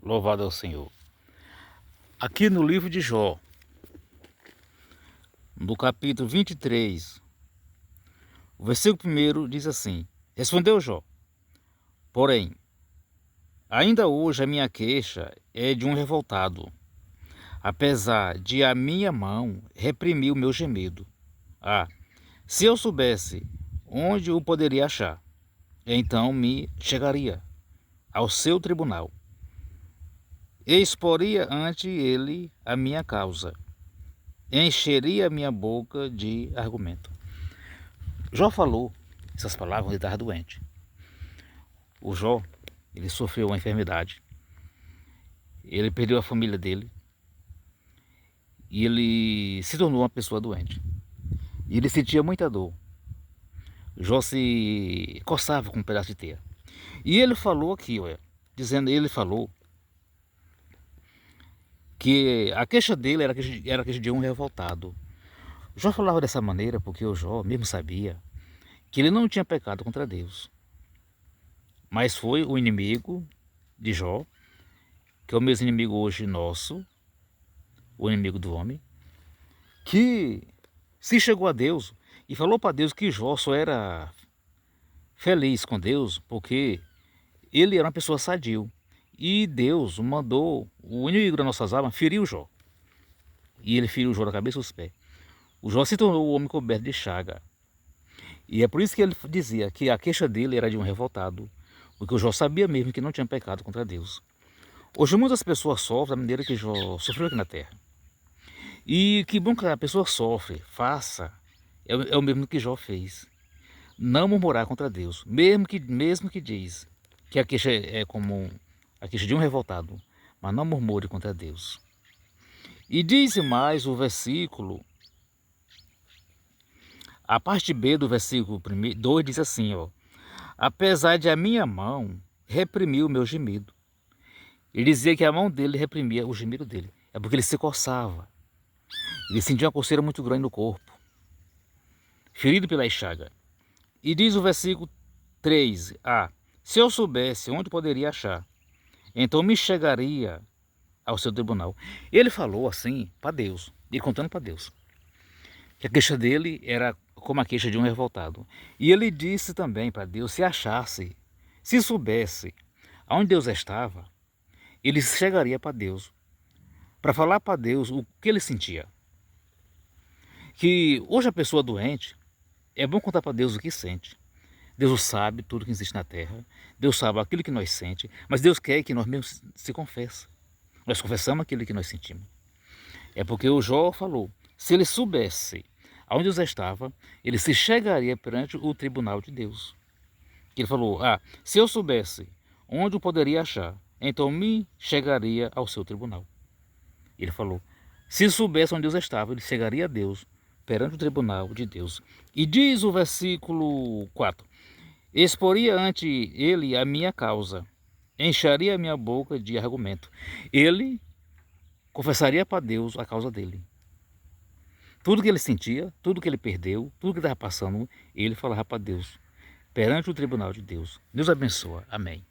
Louvado é o Senhor. Aqui no livro de Jó, no capítulo 23, o versículo 1 diz assim: Respondeu Jó, porém, ainda hoje a minha queixa é de um revoltado, apesar de a minha mão reprimir o meu gemido. Se eu soubesse onde o poderia achar, então me chegaria ao seu tribunal e exporia ante ele a minha causa, encheria a minha boca de argumento. Jó falou essas palavras quando ele estava doente. O Jó, ele sofreu uma enfermidade, ele perdeu a família dele e ele se tornou uma pessoa doente. E ele sentia muita dor. Jó se coçava com um pedaço de teia. E ele falou aqui, olha, ele falou que a queixa dele era a queixa de um revoltado. Jó falava dessa maneira porque o Jó mesmo sabia que ele não tinha pecado contra Deus. Mas foi o inimigo de Jó, que é o mesmo inimigo hoje nosso, o inimigo do homem, que se chegou a Deus e falou para Deus que Jó só era feliz com Deus porque ele era uma pessoa sadio. E Deus mandou o inimigo das nossas almas ferir o Jó. E ele feriu o Jó da cabeça aos pés. O Jó se tornou o homem coberto de chaga. E é por isso que ele dizia que a queixa dele era de um revoltado, porque o Jó sabia mesmo que não tinha pecado contra Deus. Hoje muitas pessoas sofrem da maneira que Jó sofreu aqui na terra. E que bom que a pessoa sofre, faça, é o mesmo que Jó fez. Não murmurar contra Deus, mesmo que diz que a queixa é como a queixa de um revoltado, mas não murmure contra Deus. E diz mais o versículo, a parte B do versículo 2 diz assim, ó: apesar de a minha mão reprimir o meu gemido. Ele dizia que a mão dele reprimia o gemido dele. É porque ele se coçava. Ele sentia uma coceira muito grande no corpo, ferido pela chaga. E diz o versículo 3, se eu soubesse onde poderia achar, então me chegaria ao seu tribunal. Ele falou assim para Deus, ele contando para Deus, que a queixa dele era como a queixa de um revoltado. E ele disse também para Deus, se soubesse aonde Deus estava, ele chegaria para Deus, para falar para Deus o que ele sentia. Que hoje a pessoa doente, é bom contar para Deus o que sente. Deus sabe tudo que existe na terra, Deus sabe aquilo que nós sente, mas Deus quer que nós mesmos se confessem. Nós confessamos aquilo que nós sentimos. É porque o Jó falou, se ele soubesse aonde Deus estava, ele se chegaria perante o tribunal de Deus. Ele falou, se eu soubesse onde o poderia achar, então me chegaria ao seu tribunal. Ele falou, se soubesse onde Deus estava, ele chegaria a Deus, perante o tribunal de Deus. E diz o versículo 4, exporia ante ele a minha causa, encheria a minha boca de argumento. Ele confessaria para Deus a causa dele. Tudo que ele sentia, tudo que ele perdeu, tudo que estava passando, ele falava para Deus, perante o tribunal de Deus. Deus abençoa. Amém.